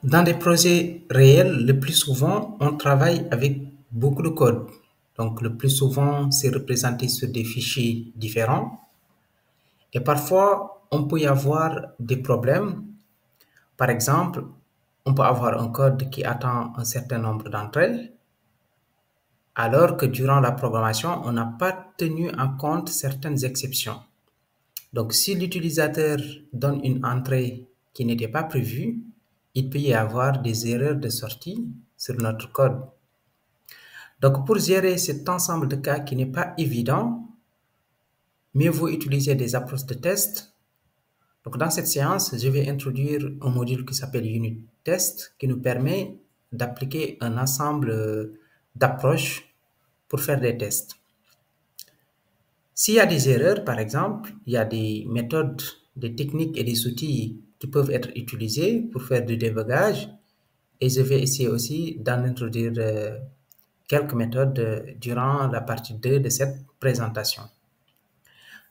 Dans des projets réels, le plus souvent, on travaille avec beaucoup de code. Donc, le plus souvent, c'est représenté sur des fichiers différents. Et parfois, on peut y avoir des problèmes. Par exemple, on peut avoir un code qui attend un certain nombre d'entrées, alors que durant la programmation, on n'a pas tenu en compte certaines exceptions. Donc, si l'utilisateur donne une entrée qui n'était pas prévue, il peut y avoir des erreurs de sortie sur notre code. Donc, pour gérer cet ensemble de cas qui n'est pas évident, mieux vaut utiliser des approches de test. Donc, dans cette séance, je vais introduire un module qui s'appelle Unit Test qui nous permet d'appliquer un ensemble d'approches pour faire des tests. S'il y a des erreurs, par exemple, il y a des méthodes, des techniques et des outils qui peuvent être utilisés pour faire du débugage. Et je vais essayer aussi d'en introduire quelques méthodes durant la partie 2 de cette présentation.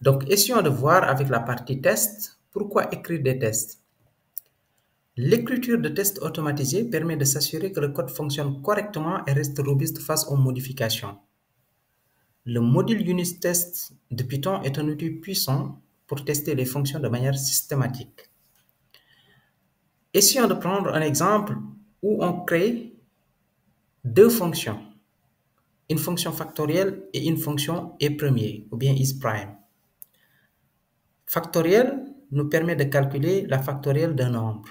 Donc, essayons de voir avec la partie test, pourquoi écrire des tests. L'écriture de tests automatisés permet de s'assurer que le code fonctionne correctement et reste robuste face aux modifications. Le module Unit Test de Python est un outil puissant pour tester les fonctions de manière systématique. Essayons de prendre un exemple où on crée deux fonctions, une fonction factorielle et une fonction e-premier ou bien isPrime. Factoriel nous permet de calculer la factorielle d'un nombre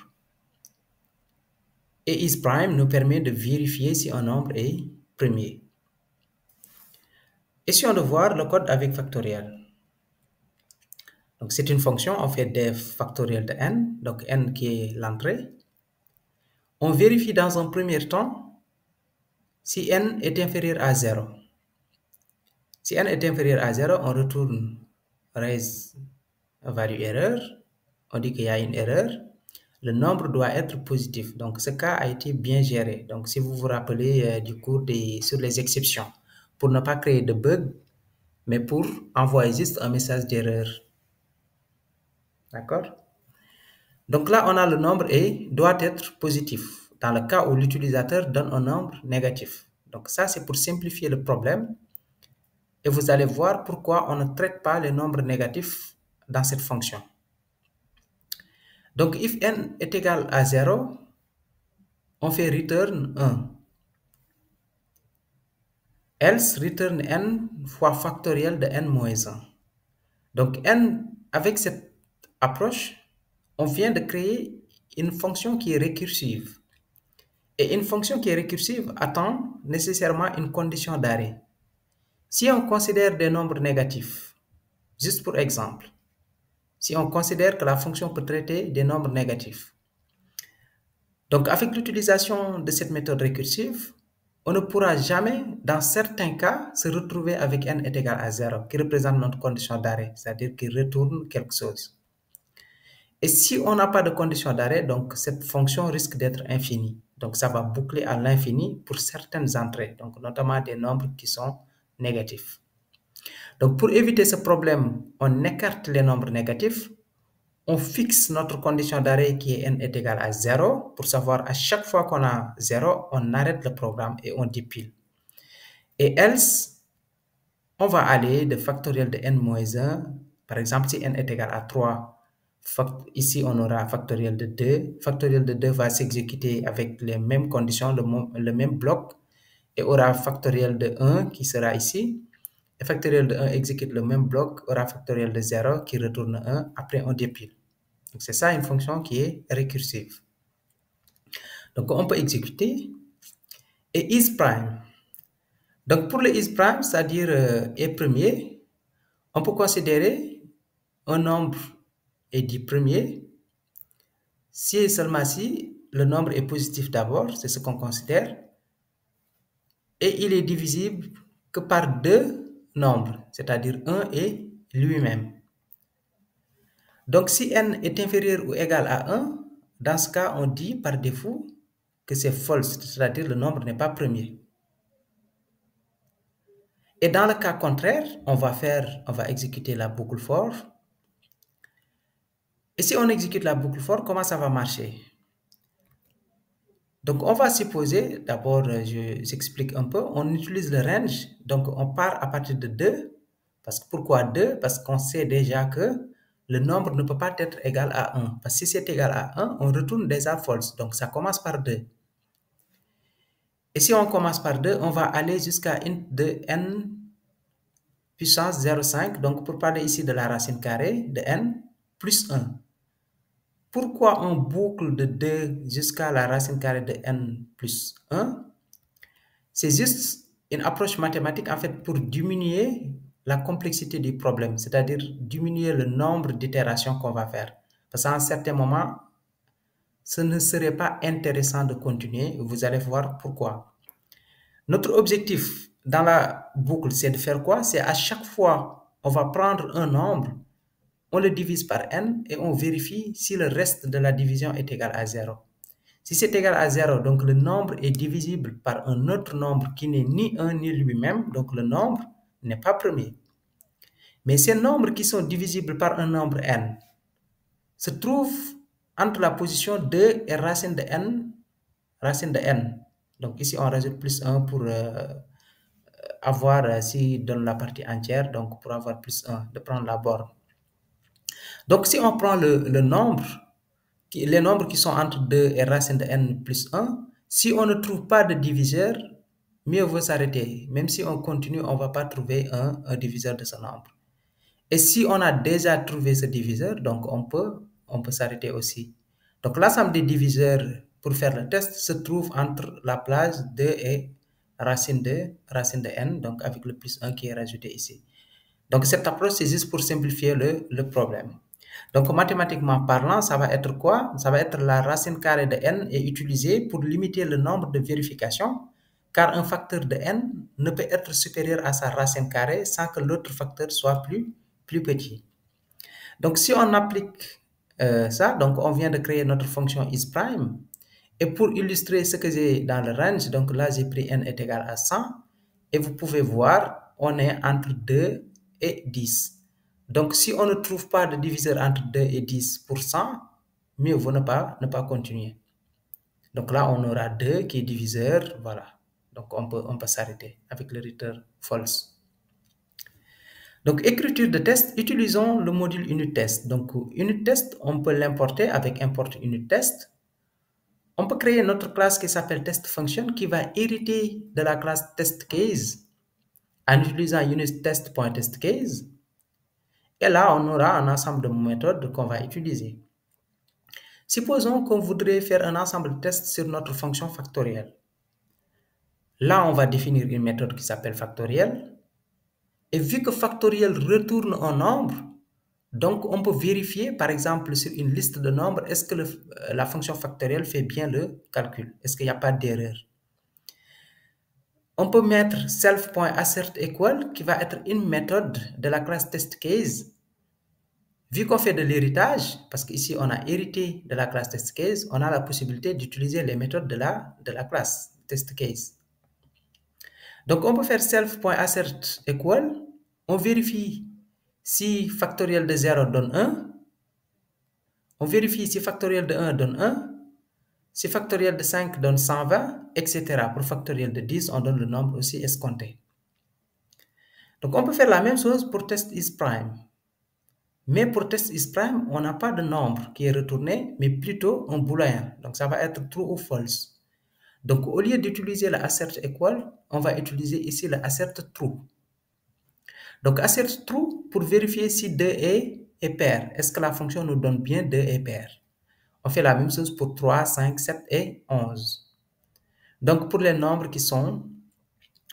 et isPrime nous permet de vérifier si un nombre est premier. Essayons de voir le code avec factoriel. Donc, c'est une fonction, on fait def factoriel de n, donc n qui est l'entrée. On vérifie dans un premier temps si n est inférieur à 0. Si n est inférieur à 0, on retourne raise value erreur. On dit qu'il y a une erreur. Le nombre doit être positif. Donc, ce cas a été bien géré. Donc, si vous vous rappelez du cours sur les exceptions, pour ne pas créer de bug, mais pour envoyer juste un message d'erreur. D'accord? Donc là, on a le nombre et doit être positif dans le cas où l'utilisateur donne un nombre négatif. Donc ça, c'est pour simplifier le problème. Et vous allez voir pourquoi on ne traite pas les nombres négatifs dans cette fonction. Donc, if n est égal à 0, on fait return 1. Else, return n fois factoriel de n moins 1. Donc, avec cette approche, on vient de créer une fonction qui est récursive. Et une fonction qui est récursive attend nécessairement une condition d'arrêt. Si on considère des nombres négatifs, juste pour exemple, si on considère que la fonction peut traiter des nombres négatifs, donc avec l'utilisation de cette méthode récursive, on ne pourra jamais, dans certains cas, se retrouver avec n est égal à 0, qui représente notre condition d'arrêt, c'est-à-dire qui retourne quelque chose. Et si on n'a pas de condition d'arrêt, donc cette fonction risque d'être infinie. Donc ça va boucler à l'infini pour certaines entrées, donc notamment des nombres qui sont négatifs. Donc pour éviter ce problème, on écarte les nombres négatifs, on fixe notre condition d'arrêt qui est n est égal à 0 pour savoir à chaque fois qu'on a 0, on arrête le programme et on dépile. Et else, on va aller de factoriel de n-1, par exemple si n est égal à 3, ici on aura factoriel de 2. Factoriel de 2 va s'exécuter avec les mêmes conditions, le même bloc, et aura factoriel de 1 qui sera ici. Et factoriel de 1 exécute le même bloc, aura factoriel de 0 qui retourne 1, après on dépile. Donc c'est ça une fonction qui est récursive. Donc on peut exécuter. Et isPrime. Donc pour le isPrime, c'est-à-dire e-premier, on peut considérer un nombre est dit premier si et seulement si le nombre est positif d'abord, c'est ce qu'on considère, et il est divisible que par deux nombres, c'est-à-dire 1 et lui-même. Donc si n est inférieur ou égal à 1, dans ce cas, on dit par défaut que c'est false, c'est-à-dire le nombre n'est pas premier. Et dans le cas contraire, on va exécuter la boucle for. Et si on exécute la boucle for, comment ça va marcher? Donc, on va supposer, d'abord, j'explique un peu, on utilise le range, donc on part à partir de 2. Parce que pourquoi 2? Parce qu'on sait déjà que le nombre ne peut pas être égal à 1. Parce que si c'est égal à 1, on retourne déjà false. Donc, ça commence par 2. Et si on commence par 2, on va aller jusqu'à int de n puissance 0,5. Donc, pour parler ici de la racine carrée de n plus 1. Pourquoi on boucle de 2 jusqu'à la racine carrée de n plus 1? C'est juste une approche mathématique en fait pour diminuer la complexité du problème, c'est-à-dire diminuer le nombre d'itérations qu'on va faire. Parce qu'à un certain moment, ce ne serait pas intéressant de continuer. Vous allez voir pourquoi. Notre objectif dans la boucle, c'est de faire quoi? C'est à chaque fois, on va prendre un nombre, on le divise par n et on vérifie si le reste de la division est égal à 0. Si c'est égal à 0, donc le nombre est divisible par un autre nombre qui n'est ni 1 ni lui-même, donc le nombre n'est pas premier. Mais ces nombres qui sont divisibles par un nombre n se trouvent entre la position 2 et racine de n, racine de n. Donc ici, on rajoute plus 1 pour avoir, si donne la partie entière, donc pour avoir plus 1, de prendre la borne. Donc si on prend le nombre, les nombres qui sont entre 2 et racine de n plus 1, si on ne trouve pas de diviseur, mieux vaut s'arrêter. Même si on continue, on ne va pas trouver un diviseur de ce nombre. Et si on a déjà trouvé ce diviseur, donc on peut s'arrêter aussi. Donc l'ensemble des diviseurs pour faire le test se trouve entre la plage 2 et racine de n, donc avec le plus 1 qui est rajouté ici. Donc cette approche, c'est juste pour simplifier le problème. Donc mathématiquement parlant, ça va être quoi? Ça va être la racine carrée de n est utilisée pour limiter le nombre de vérifications, car un facteur de n ne peut être supérieur à sa racine carrée sans que l'autre facteur soit plus petit. Donc si on applique ça, donc on vient de créer notre fonction isPrime. Et pour illustrer ce que j'ai dans le range, donc là j'ai pris n est égal à 100. Et vous pouvez voir, on est entre 2 et 10. Donc si on ne trouve pas de diviseur entre 2 et 10 pour 100, mieux vaut ne pas continuer. Donc là on aura 2 qui est diviseur, voilà. Donc on peut s'arrêter avec le return false. Donc, écriture de test, utilisons le module unit test. Donc, unit test, on peut l'importer avec import unit test. On peut créer notre classe qui s'appelle test function qui va hériter de la classe test case en utilisant unit test.testCase. Et là, on aura un ensemble de méthodes qu'on va utiliser. Supposons qu'on voudrait faire un ensemble de tests sur notre fonction factorielle. Là, on va définir une méthode qui s'appelle factorielle. Et vu que factoriel retourne un nombre, donc on peut vérifier, par exemple, sur une liste de nombres, est-ce que la fonction factorielle fait bien le calcul? Est-ce qu'il n'y a pas d'erreur? On peut mettre self.AssertEqual qui va être une méthode de la classe testCase. Vu qu'on fait de l'héritage, parce qu'ici on a hérité de la classe testCase, on a la possibilité d'utiliser les méthodes de la classe testCase. Donc on peut faire self.AssertEqual, on vérifie si factoriel de 0 donne 1, on vérifie si factoriel de 1 donne 1, si factoriel de 5 donne 120, etc. Pour factoriel de 10, on donne le nombre aussi escompté. Donc on peut faire la même chose pour test isPrime. Mais pour test isPrime, on n'a pas de nombre qui est retourné, mais plutôt un booléen. Donc ça va être true ou false. Donc au lieu d'utiliser la AssertEqual, on va utiliser ici la AssertTrue. Donc AssertTrue pour vérifier si 2 est pair. Est-ce que la fonction nous donne bien 2 est pair? On fait la même chose pour 3, 5, 7 et 11. Donc pour les nombres qui sont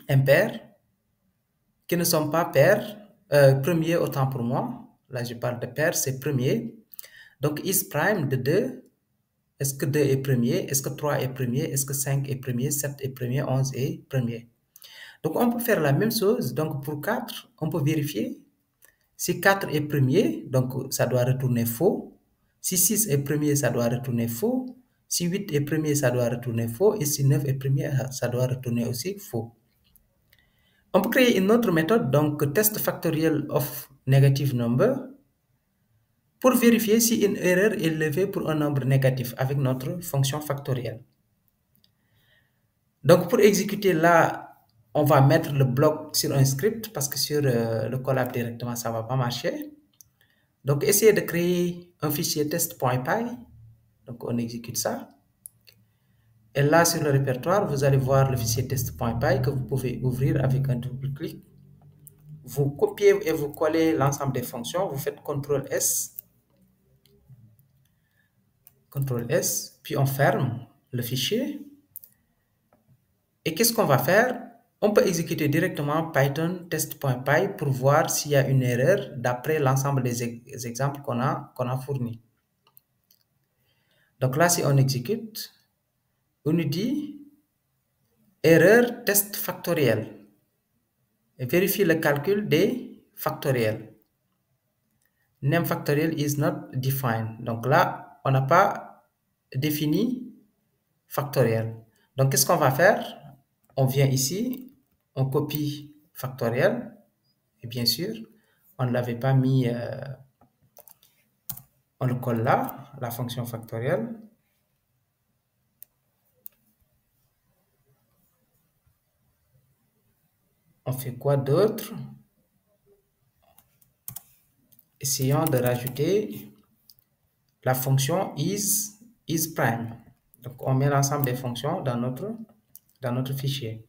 impairs, qui ne sont pas pairs, premier autant pour moi, là je parle de pair, c'est premier. Donc isPrime de 2, est-ce que 2 est premier? Est-ce que 3 est premier? Est-ce que 5 est premier? 7 est premier? 11 est premier? Donc on peut faire la même chose. Donc pour 4, on peut vérifier. Si 4 est premier, donc ça doit retourner faux. Si 6 est premier, ça doit retourner faux. Si 8 est premier, ça doit retourner faux. Et si 9 est premier, ça doit retourner aussi faux. On peut créer une autre méthode, donc test factoriel of negative number, pour vérifier si une erreur est levée pour un nombre négatif avec notre fonction factorielle. Donc, pour exécuter là, on va mettre le bloc sur un script parce que sur le Colab directement, ça ne va pas marcher. Donc, essayez de créer un fichier test.py. Donc, on exécute ça. Et là, sur le répertoire, vous allez voir le fichier test.py que vous pouvez ouvrir avec un double clic. Vous copiez et vous collez l'ensemble des fonctions. Vous faites CTRL S, puis on ferme le fichier. Et qu'est-ce qu'on va faire? On peut exécuter directement Python test.py pour voir s'il y a une erreur d'après l'ensemble des exemples qu'on a fournis. Donc là, si on exécute, on nous dit erreur test factoriel. Et vérifier le calcul des factoriels. Name factorial is not defined. Donc là, on n'a pas défini factoriel. Donc, qu'est-ce qu'on va faire? On vient ici, on copie factoriel. Et bien sûr, on ne l'avait pas mis, on le colle là, la fonction factorielle. On fait quoi d'autre? Essayons de rajouter la fonction isPrime. Donc, on met l'ensemble des fonctions dans notre fichier.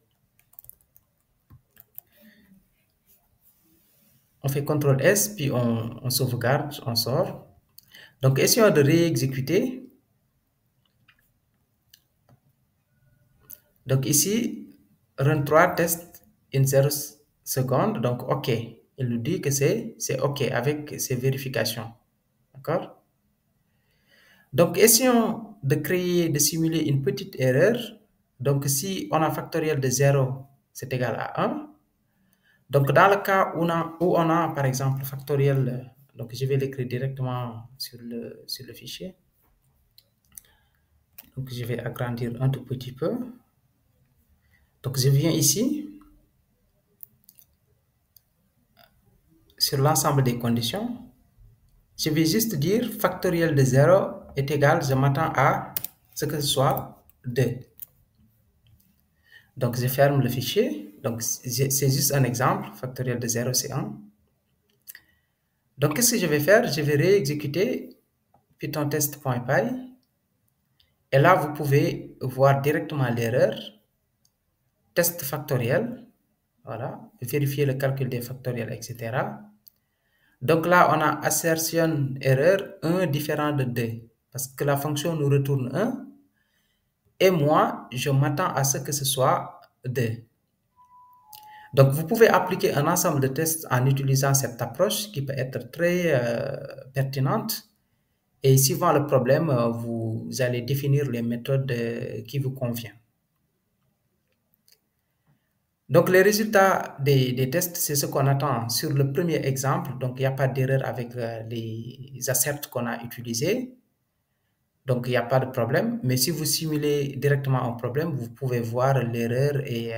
On fait CTRL S, puis on sauvegarde, on sort. Donc, essayons de réexécuter. Donc, ici, run 3 test in 0 secondes. Donc, OK. Il nous dit que c'est OK avec ces vérifications. D'accord? Donc, essayons de simuler une petite erreur. Donc, si on a factoriel de 0, c'est égal à 1. Donc, dans le cas où on a par exemple, factoriel, donc je vais l'écrire directement sur le fichier. Donc, je vais agrandir un tout petit peu. Donc, je viens ici, sur l'ensemble des conditions. Je vais juste dire factoriel de 0 est égal, je m'attends à ce que ce soit 2. Donc, je ferme le fichier. Donc, c'est juste un exemple. Factoriel de 0, c'est 1. Donc, qu'est-ce que je vais faire? Je vais réexécuter Python test.py. Et là, vous pouvez voir directement l'erreur. Test factoriel. Voilà. Vérifier le calcul des factoriels, etc. Donc là, on a assertion erreur 1 différent de 2. Parce que la fonction nous retourne 1. Et moi, je m'attends à ce que ce soit 2. Donc, vous pouvez appliquer un ensemble de tests en utilisant cette approche qui peut être très pertinente. Et suivant le problème, vous allez définir les méthodes qui vous conviennent. Donc, les résultats des tests, c'est ce qu'on attend sur le premier exemple. Donc, il n'y a pas d'erreur avec les asserts qu'on a utilisés. Donc, il n'y a pas de problème. Mais si vous simulez directement un problème, vous pouvez voir l'erreur et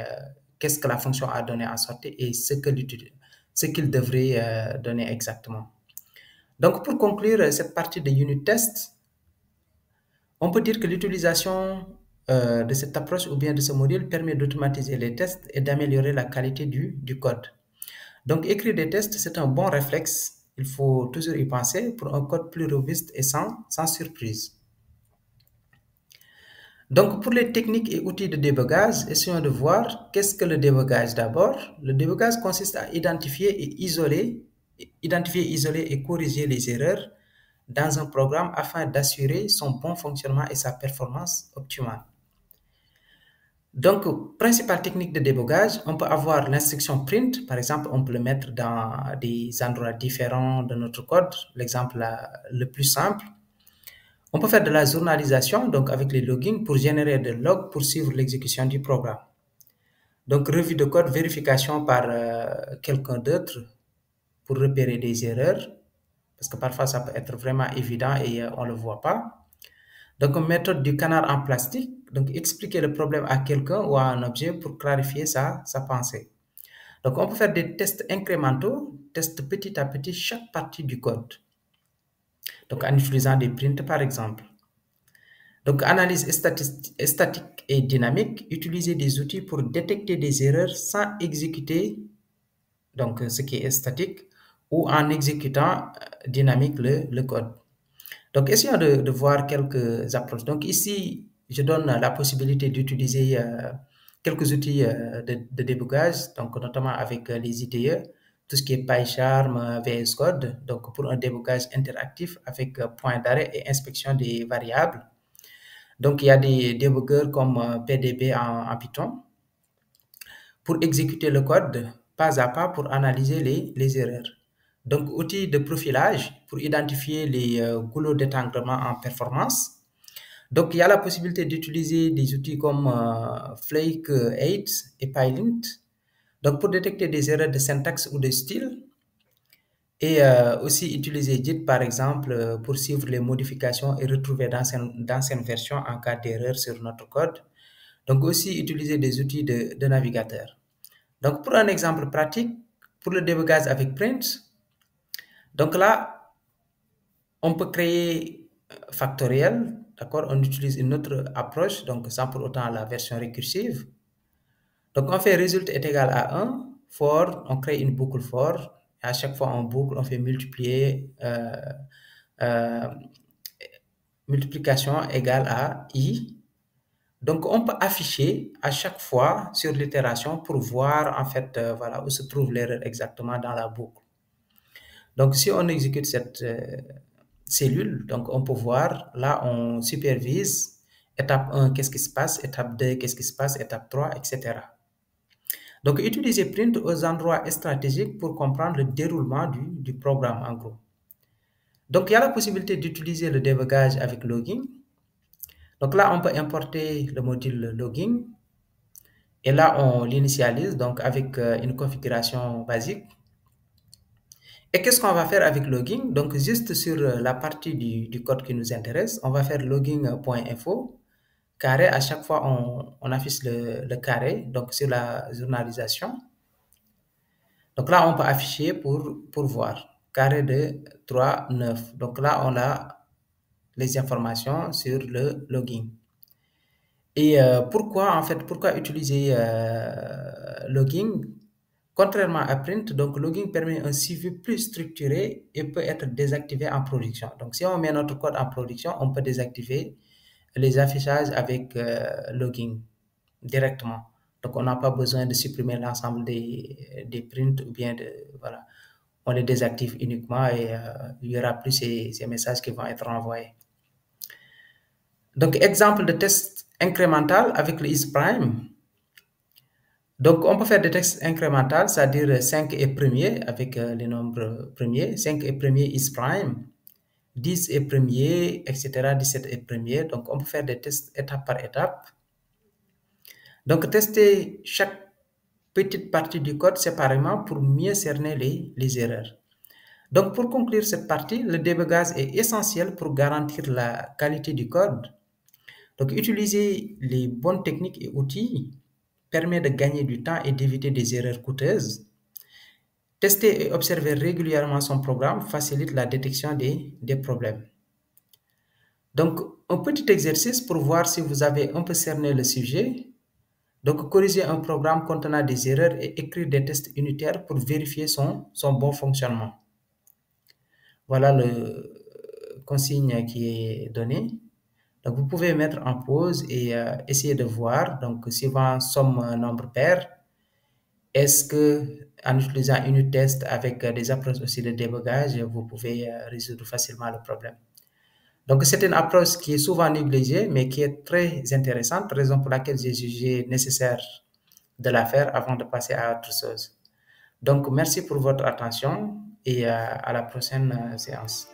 qu'est-ce que la fonction a donné en sortie et ce qu'il devrait donner exactement. Donc, pour conclure cette partie de unit test, on peut dire que l'utilisation de cette approche ou bien de ce module permet d'automatiser les tests et d'améliorer la qualité du code. Donc, écrire des tests, c'est un bon réflexe. Il faut toujours y penser pour un code plus robuste et sans surprise. Donc, pour les techniques et outils de débogage, essayons de voir qu'est-ce que le débogage d'abord. Le débogage consiste à identifier, isoler et corriger les erreurs dans un programme afin d'assurer son bon fonctionnement et sa performance optimale. Donc, principale technique de débogage, on peut avoir l'instruction print. Par exemple, on peut le mettre dans des endroits différents de notre code. L'exemple le plus simple. On peut faire de la journalisation, donc avec les loggings, pour générer des logs pour suivre l'exécution du programme. Donc, revue de code, vérification par quelqu'un d'autre pour repérer des erreurs, parce que parfois ça peut être vraiment évident et on ne le voit pas. Donc, une méthode du canard en plastique, donc expliquer le problème à quelqu'un ou à un objet pour clarifier sa pensée. Donc, on peut faire des tests incrémentaux, tests petit à petit chaque partie du code. Donc, en utilisant des prints par exemple. Donc, analyse statique et dynamique, utiliser des outils pour détecter des erreurs sans exécuter donc ce qui est statique ou en exécutant dynamique le code. Donc, essayons de voir quelques approches. Donc, ici, je donne la possibilité d'utiliser quelques outils de débugage, donc notamment avec les IDE, tout ce qui est PyCharm, VS Code, donc pour un débugage interactif avec point d'arrêt et inspection des variables. Donc, il y a des débuggeurs comme PDB en Python pour exécuter le code pas à pas pour analyser les erreurs. Donc, outils de profilage pour identifier les goulots d'étanglement en performance. Donc, il y a la possibilité d'utiliser des outils comme Flake 8 et PyLint donc pour détecter des erreurs de syntaxe ou de style. Et aussi utiliser Git, par exemple, pour suivre les modifications et retrouver d'anciennes versions en cas d'erreur sur notre code. Donc aussi utiliser des outils de navigateur. Donc pour un exemple pratique, pour le débugage avec Print, donc là, on peut créer factoriel, d'accord? On utilise une autre approche, donc sans pour autant la version récursive. Donc on fait résultat est égal à 1, for, on crée une boucle for, et à chaque fois en boucle, on fait multiplier euh, multiplication égale à i. Donc on peut afficher à chaque fois sur l'itération pour voir en fait voilà, où se trouve l'erreur exactement dans la boucle. Donc si on exécute cette cellule, donc on peut voir, là on supervise, étape 1, qu'est-ce qui se passe, étape 2, qu'est-ce qui se passe, étape 3, etc. Donc, utiliser print aux endroits stratégiques pour comprendre le déroulement du programme en gros. Donc, il y a la possibilité d'utiliser le débugage avec logging. Donc là, on peut importer le module logging. Et là, on l'initialise donc avec une configuration basique. Et qu'est-ce qu'on va faire avec logging? Donc, juste sur la partie du code qui nous intéresse, on va faire logging.info. Carré, à chaque fois, on affiche le carré, donc sur la journalisation. Donc là, on peut afficher pour voir. Carré de 3, 9. Donc là, on a les informations sur le login. Et pourquoi utiliser logging? Contrairement à print, donc logging permet un suivi plus structuré et peut être désactivé en production. Donc si on met notre code en production, on peut désactiver les affichages avec logging directement. Donc on n'a pas besoin de supprimer l'ensemble des prints ou bien voilà, on les désactive uniquement et il n'y aura plus ces messages qui vont être envoyés. Donc exemple de test incrémental avec le isPrime. Donc, on peut faire des tests incrémentaux, c'est-à-dire 5 est premier avec les nombres premiers, 5 est premier is prime, 10 est premier, etc., 17 est premier. Donc, on peut faire des tests étape par étape. Donc, tester chaque petite partie du code séparément pour mieux cerner les erreurs. Donc, pour conclure cette partie, le débugage est essentiel pour garantir la qualité du code. Donc, utiliser les bonnes techniques et outils permet de gagner du temps et d'éviter des erreurs coûteuses. Tester et observer régulièrement son programme facilite la détection des problèmes. Donc, un petit exercice pour voir si vous avez un peu cerné le sujet. Donc, corriger un programme contenant des erreurs et écrire des tests unitaires pour vérifier son bon fonctionnement. Voilà le consigne qui est donné. Donc, vous pouvez mettre en pause et essayer de voir. Donc, suivant somme, nombre pair, est-ce que en utilisant une test avec des approches aussi de débugage, vous pouvez résoudre facilement le problème. Donc, c'est une approche qui est souvent négligée, mais qui est très intéressante, raison pour laquelle j'ai jugé nécessaire de la faire avant de passer à autre chose. Donc, merci pour votre attention et à la prochaine séance.